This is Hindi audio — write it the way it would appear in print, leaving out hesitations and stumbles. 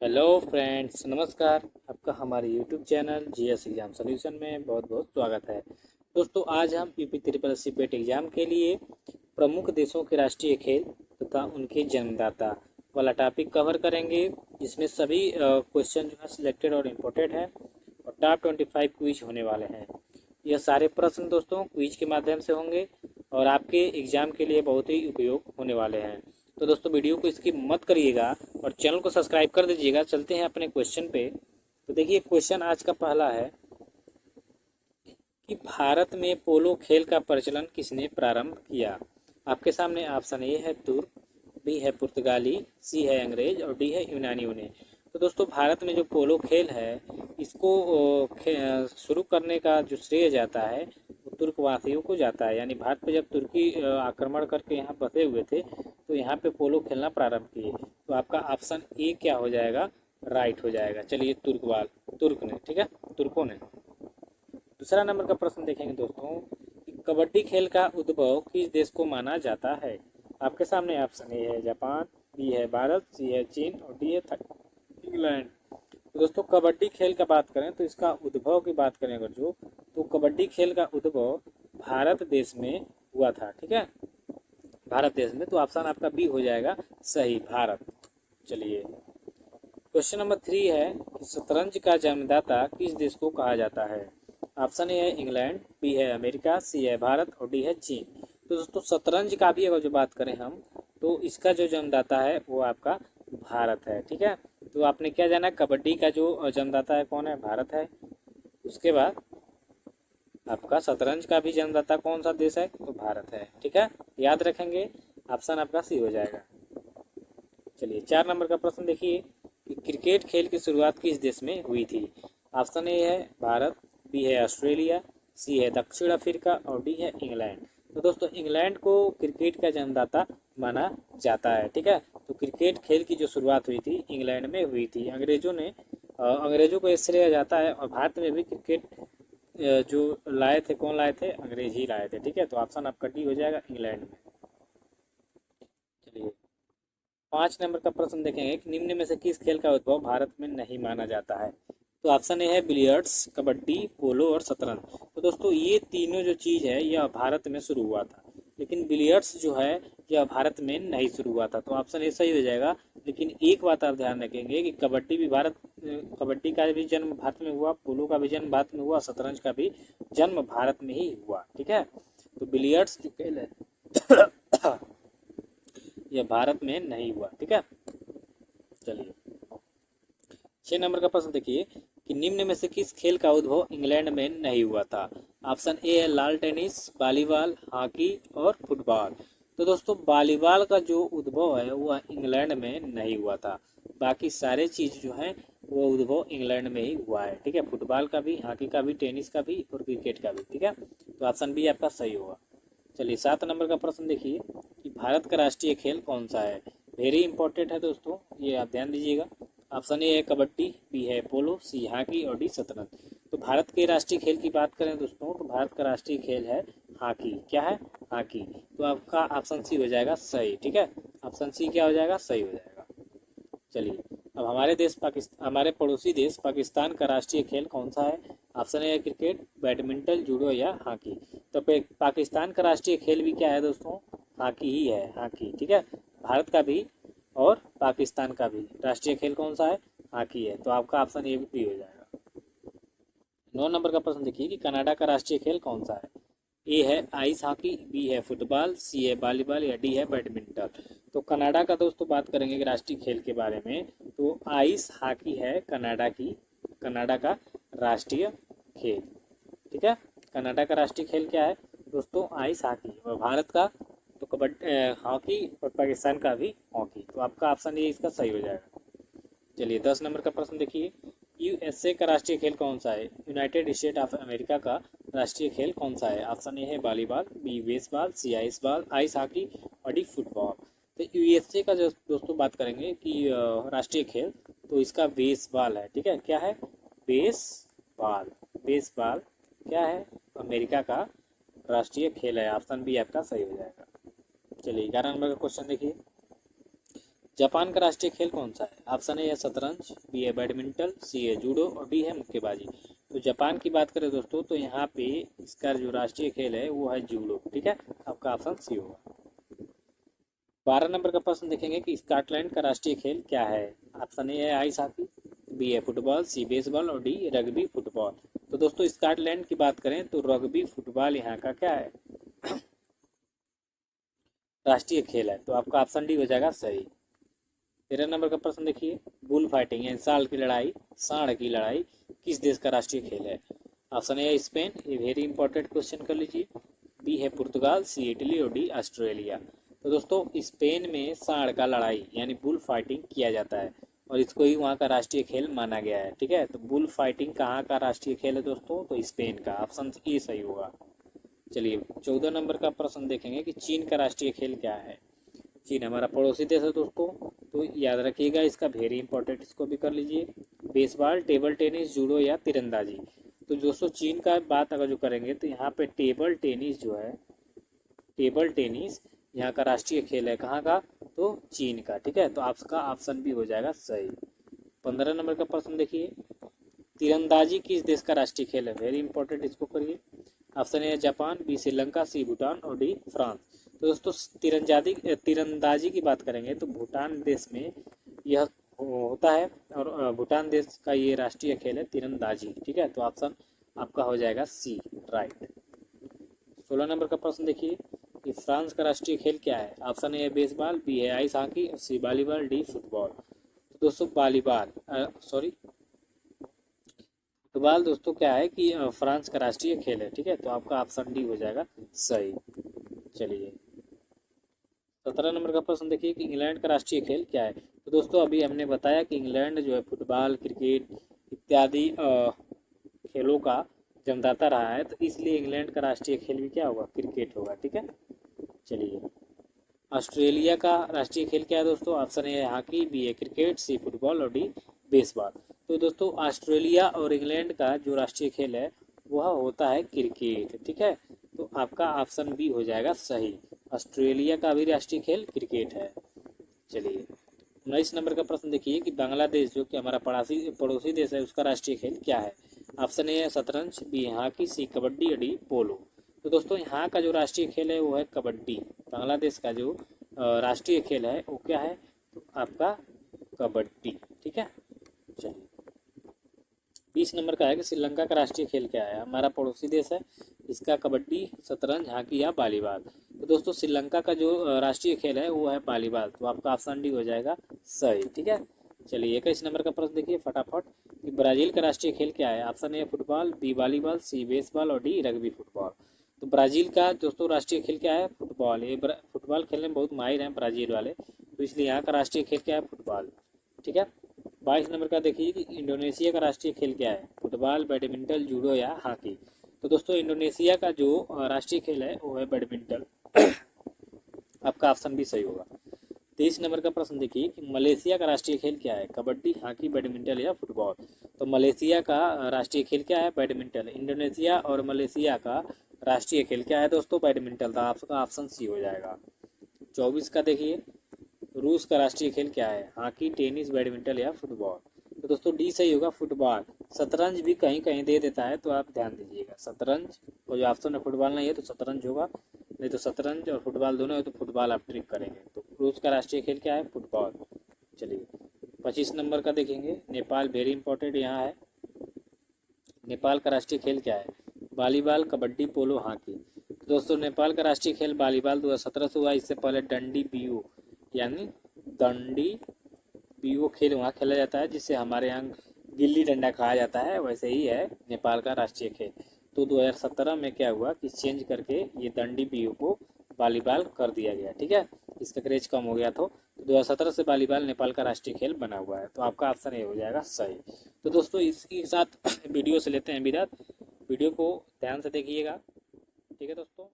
हेलो फ्रेंड्स, नमस्कार। आपका हमारे YouTube channel GS exam solution में बहुत बहुत स्वागत है। दोस्तों, आज हम UP triple S C PET exam के लिए प्रमुख देशों के राष्ट्रीय खेल तथा उनके जन्मदाता वाला टॉपिक कवर करेंगे, जिसमें सभी क्वेश्चन जो है सिलेक्टेड और इम्पोर्टेंट है और टॉप 25 क्विज होने वाले हैं। यह सारे प्रश्न दोस्तों क्विज के माध्यम से होंगे और आपके एग्जाम के लिए बहुत ही उपयोग होने वाले हैं। तो दोस्तों, वीडियो को स्किप मत करिएगा और चैनल को सब्सक्राइब कर दीजिएगा। चलते हैं अपने क्वेश्चन पे। तो देखिए, क्वेश्चन आज का पहला है कि भारत में पोलो खेल का प्रचलन किसने प्रारंभ किया। आपके सामने ऑप्शन ए है तुर्क, बी है पुर्तगाली, सी है अंग्रेज और डी है यूनानियों ने। तो दोस्तों, भारत में जो पोलो खेल है इसको शुरू करने का जो श्रेय जाता है वो तुर्कवासियों को जाता है। यानी भारत पे जब तुर्की आक्रमण करके यहाँ बसे हुए थे तो यहाँ पे पोलो खेलना प्रारंभ किए। तो आपका ऑप्शन ए क्या हो जाएगा, राइट हो जाएगा। चलिए, तुर्क ने, ठीक है, तुर्कों ने। दूसरा नंबर का प्रश्न देखेंगे दोस्तों कि कबड्डी खेल का उद्भव किस देश को माना जाता है। आपके सामने ऑप्शन ए है जापान, बी है भारत, सी है चीन और डी है इंग्लैंड। तो दोस्तों, कबड्डी खेल का बात करें तो इसका उद्भव की बात करें अगर जो, तो कबड्डी खेल का उद्भव भारत देश में हुआ था, ठीक है, भारत देश में। तो ऑप्शन आपका बी हो जाएगा सही, भारत। चलिए, क्वेश्चन नंबर 3 है कि शतरंज का जन्मदाता किस देश को कहा जाता है। ऑप्शन ए है इंग्लैंड, बी है अमेरिका, सी है भारत और डी है चीन। तो दोस्तों, शतरंज का भी अगर जो बात करें हम तो इसका जो जन्मदाता है वो आपका भारत है, ठीक है। तो आपने क्या जाना, कबड्डी का जो जन्मदाता है कौन है, भारत है। उसके बाद आपका शतरंज का भी जन्मदाता कौन सा देश है, तो भारत है, ठीक है, याद रखेंगे। ऑप्शन आपका सी हो जाएगा। चलिए, 4 नंबर का प्रश्न देखिए कि क्रिकेट खेल की शुरुआत किस देश में हुई थी। ऑप्शन ए है भारत, बी है ऑस्ट्रेलिया, सी है दक्षिण अफ्रीका और डी है इंग्लैंड। तो दोस्तों, इंग्लैंड को क्रिकेट का जन्मदाता माना जाता है, ठीक है। तो क्रिकेट खेल की जो शुरुआत हुई थी इंग्लैंड में हुई थी। अंग्रेजों को श्रेय जाता है और भारत में भी क्रिकेट जो लाए थे, कौन लाए थे, अंग्रेज ही लाए थे, ठीक है। तो ऑप्शन आपका डी हो जाएगा, इंग्लैंड में। चलिए, 5 नंबर का प्रश्न देखेंगे कि निम्न में से किस खेल का उद्भव भारत में नहीं माना जाता है। तो ऑप्शन ए है बिलियर्ड्स, कबड्डी, पोलो और शतरंज। तो दोस्तों, ये तीनों जो चीज़ है यह भारत में शुरू हुआ था, लेकिन बिलियर्ड्स जो है यह भारत में नहीं शुरू हुआ था। तो ऑप्शन ए सही हो जाएगा। लेकिन एक बात आप ध्यान रखेंगे कि कबड्डी का भी जन्म भारत में हुआ, पोलो का भी जन्म भारत में हुआ, शतरंज का भी जन्म भारत में ही हुआ, ठीक है। तो बिलियर्ड्स जो खेल है यह भारत में नहीं हुआ, ठीक है। चलिए, 6 नंबर का प्रश्न देखिए कि निम्न में से किस खेल का उद्भव इंग्लैंड में नहीं हुआ था। ऑप्शन ए है लाल टेनिस, वॉलीबॉल, हॉकी और फुटबॉल। तो दोस्तों, वॉलीबॉल का जो उद्भव है वह इंग्लैंड में नहीं हुआ था। बाकी सारे चीज़ जो हैं वो उद्भव इंग्लैंड में ही हुआ है, ठीक है। फुटबॉल का भी, हॉकी का भी, टेनिस का भी और क्रिकेट का भी, ठीक है। तो ऑप्शन बी आपका सही होगा। चलिए, 7 नंबर का प्रश्न देखिए कि भारत का राष्ट्रीय खेल कौन सा है। वेरी इंपॉर्टेंट है दोस्तों, ये आप ध्यान दीजिएगा। ऑप्शन ए है कबड्डी, बी है पोलो, सी हॉकी और डी शतरंज। तो भारत के राष्ट्रीय खेल की बात करें दोस्तों तो भारत का राष्ट्रीय खेल है हॉकी। क्या है, हॉकी। तो आपका ऑप्शन सी हो जाएगा सही, ठीक है। ऑप्शन सी क्या हो जाएगा, सही हो जाएगा। चलिए, अब हमारे पड़ोसी देश पाकिस्तान का राष्ट्रीय खेल कौन सा है। ऑप्शन ए है क्रिकेट, बैडमिंटन, जूडो या हॉकी। तो पाकिस्तान का राष्ट्रीय खेल भी क्या है दोस्तों, हॉकी ही है, हॉकी, ठीक है। भारत का भी और पाकिस्तान का भी राष्ट्रीय खेल कौन सा है, हॉकी है। तो आपका ऑप्शन ए भी हो जाएगा। 9 नंबर का प्रश्न देखिए कि कनाडा का राष्ट्रीय खेल कौन सा है। ए है आइस हॉकी, बी है फुटबॉल, सी है वॉलीबॉल या डी है बैडमिंटन। तो कनाडा का दोस्तों बात करेंगे कि राष्ट्रीय खेल के बारे में, तो आइस हॉकी है कनाडा का राष्ट्रीय खेल, ठीक है। कनाडा का राष्ट्रीय खेल क्या है दोस्तों, आइस हॉकी। और भारत का तो कबड्डी, हॉकी और पाकिस्तान का भी हॉकी। तो आपका ऑप्शन ये इसका सही हो जाएगा। चलिए, 10 नंबर का प्रश्न देखिए, यूएसए का राष्ट्रीय खेल कौन सा है। यूनाइटेड स्टेट ऑफ अमेरिका का राष्ट्रीय खेल कौन सा है। ऑप्शन ए है वॉलीबॉल, बी बेसबॉल, सी आइस हॉकी और डी फुटबॉल। तो यूएसए का जो दोस्तों बात करेंगे कि राष्ट्रीय खेल, तो इसका बेसबॉल है, ठीक है। क्या है, बेसबॉल। बेसबॉल क्या है, अमेरिका का राष्ट्रीय खेल है। ऑप्शन बी आपका सही हो जाएगा। चलिए, 11 नंबर का क्वेश्चन देखिए, जापान का राष्ट्रीय खेल कौन सा है? ऑप्शन ए है शतरंज, बी है बैडमिंटन, सी है जूडो और डी है मुक्केबाजी। तो जापान की बात करें दोस्तों तो यहाँ पे इसका जो राष्ट्रीय खेल है वो है जूडो। ठीक है, आपका ऑप्शन सी होगा। 12 नंबर का प्रश्न देखेंगे कि स्कॉटलैंड का राष्ट्रीय खेल क्या है? ऑप्शन ए है आइस हॉकी, बी है फुटबॉल, सी बेसबॉल और डी रग्बी फुटबॉल। तो दोस्तों स्कॉटलैंड की बात करें तो रग्बी फुटबॉल यहाँ का क्या है? राष्ट्रीय खेल है। तो आपका ऑप्शन डी हो जाएगा सही। 13 नंबर का प्रश्न देखिए, बुल फाइटिंग यानी साल की लड़ाई, सांड की लड़ाई किस देश का राष्ट्रीय खेल है? ऑप्शन ए स्पेन, ये वेरी इंपॉर्टेंट क्वेश्चन कर लीजिए, बी है पुर्तगाल, सी इटली और डी ऑस्ट्रेलिया। तो दोस्तों स्पेन में सांड का लड़ाई यानी बुल फाइटिंग किया जाता है और इसको ही वहाँ का राष्ट्रीय खेल माना गया है। ठीक है, तो बुल फाइटिंग कहाँ का राष्ट्रीय खेल है दोस्तों? तो स्पेन का, ऑप्शन ए सही होगा। चलिए 14 नंबर का प्रश्न देखेंगे कि चीन का राष्ट्रीय खेल क्या है? चीन हमारा पड़ोसी देश है दोस्तों, तो याद रखिएगा इसका, वेरी इंपॉर्टेंट, इसको भी कर लीजिए। बेसबॉल, टेबल टेनिस, जूडो या तीरंदाजी। तो दोस्तों चीन का बात अगर जो करेंगे तो यहाँ पे टेबल टेनिस जो है, टेबल टेनिस यहाँ का राष्ट्रीय खेल है। कहाँ का? तो चीन का। ठीक है, तो आपका ऑप्शन भी हो जाएगा सही। 15 नंबर का प्रश्न देखिए, तीरंदाजी किस देश का राष्ट्रीय खेल है? वेरी इंपॉर्टेंट, इसको करिए। Option A Japan, B Sri Lanka, C Bhutan और डी फ्रांस। तो दोस्तों तीरंदाजी की बात करेंगे तो भूटान देश में यह होता है और भूटान देश का ये राष्ट्रीय खेल है तीरंदाजी। ठीक है, तो ऑप्शन आपका हो जाएगा सी, राइट। 16 नंबर का प्रश्न देखिए कि फ्रांस का राष्ट्रीय खेल क्या है? ऑप्शन ए बेसबॉल, बी है ice hockey, C volleyball, D football. तो दोस्तों वॉलीबॉल फुटबॉल दोस्तों क्या है कि फ्रांस का राष्ट्रीय खेल है। ठीक है, तो आपका ऑप्शन डी हो जाएगा सही। चलिए 17 नंबर का प्रश्न देखिए कि इंग्लैंड का राष्ट्रीय खेल क्या है? तो दोस्तों अभी हमने बताया कि इंग्लैंड जो है फुटबॉल, क्रिकेट इत्यादि खेलों का जन्मदाता रहा है, तो इसलिए इंग्लैंड का राष्ट्रीय खेल भी क्या होगा? क्रिकेट होगा। ठीक है, चलिए ऑस्ट्रेलिया का राष्ट्रीय खेल क्या है दोस्तों? ऑप्शन ए है हॉकी, बी है क्रिकेट, सी फुटबॉल और डी बेसबॉल। तो दोस्तों ऑस्ट्रेलिया और इंग्लैंड का जो राष्ट्रीय खेल है वह होता है क्रिकेट। ठीक है, तो आपका ऑप्शन बी हो जाएगा सही, ऑस्ट्रेलिया का भी राष्ट्रीय खेल क्रिकेट है। चलिए 19 नंबर का प्रश्न देखिए कि बांग्लादेश जो कि हमारा पड़ोसी देश है उसका राष्ट्रीय खेल क्या है? ऑप्शन ए है शतरंज, बी है हॉकी, सी कबड्डी और डी पोलो। तो दोस्तों यहाँ का जो राष्ट्रीय खेल है वो है कबड्डी। बांग्लादेश का जो राष्ट्रीय खेल है वो क्या है? तो आपका कबड्डी। ठीक है, चलिए 20 नंबर का है कि श्रीलंका का राष्ट्रीय खेल क्या है? हमारा पड़ोसी देश है, इसका कबड्डी, शतरंज, हॉकी या वॉलीबॉल। तो दोस्तों श्रीलंका का जो राष्ट्रीय खेल है वो है वॉलीबॉल। तो आपका ऑप्शन डी हो जाएगा सही। ठीक है, चलिए 21 नंबर का प्रश्न देखिए फटाफट कि ब्राज़ील का राष्ट्रीय खेल क्या है? Option A football, B volleyball, C baseball और डी रग्बी फुटबॉल। तो ब्राज़ील का दोस्तों राष्ट्रीय खेल क्या है? फुटबॉल। ये फुटबॉल खेलने में बहुत माहिर हैं ब्राज़ील वाले, तो इसलिए यहाँ का राष्ट्रीय खेल क्या है? फुटबॉल। ठीक है, 22 नंबर का देखिए कि इंडोनेशिया का राष्ट्रीय खेल क्या है? फुटबॉल, बैडमिंटन, जूडो या हॉकी। तो दोस्तों इंडोनेशिया का जो राष्ट्रीय खेल है वो है बैडमिंटन। आपका ऑप्शन भी सही होगा। 23 नंबर का प्रश्न देखिए कि मलेशिया का राष्ट्रीय खेल क्या है? कबड्डी, हॉकी, बैडमिंटन या फुटबॉल। तो मलेशिया का राष्ट्रीय खेल क्या है? बैडमिंटन। इंडोनेशिया और मलेशिया का राष्ट्रीय खेल क्या है दोस्तों? बैडमिंटन। तो आपका ऑप्शन सी हो जाएगा। 24 का देखिए, रूस का राष्ट्रीय खेल क्या है? हॉकी, टेनिस, बैडमिंटन या फुटबॉल। तो दोस्तों डी सही होगा, फुटबॉल। शतरंज भी कहीं कहीं दे देता है, तो आप ध्यान दीजिएगा। शतरंज और जो ऑप्शन में फुटबॉल नहीं है तो शतरंज होगा, नहीं तो शतरंज और फुटबॉल दोनों है तो फुटबॉल आप ट्रिक करेंगे। तो रूस का राष्ट्रीय खेल क्या है? फुटबॉल। चलिए 25 नंबर का देखेंगे, नेपाल, वेरी इंपॉर्टेंट यहाँ है। नेपाल का राष्ट्रीय खेल क्या है? वॉलीबॉल, कबड्डी, पोलो, हॉकी। तो दोस्तों नेपाल का राष्ट्रीय खेल वॉलीबॉल 2017 से हुआ। इससे पहले डंडी बीओ यानी दंडी बीओ खेल वहाँ खेला जाता है, जिसे हमारे यहाँ गिल्ली डंडा कहा जाता है, वैसे ही है नेपाल का राष्ट्रीय खेल। तो 2017 में क्या हुआ कि चेंज करके ये दंडी बीओ को वॉलीबॉल कर दिया गया। ठीक है, इसका क्रेज कम हो गया, तो 2017 से वॉलीबॉल नेपाल का राष्ट्रीय खेल बना हुआ है। तो आपका ऑप्शन ये हो जाएगा सही। तो दोस्तों इसके साथ वीडियो से लेते हैं विदा। वीडियो को ध्यान से देखिएगा। ठीक है दोस्तों।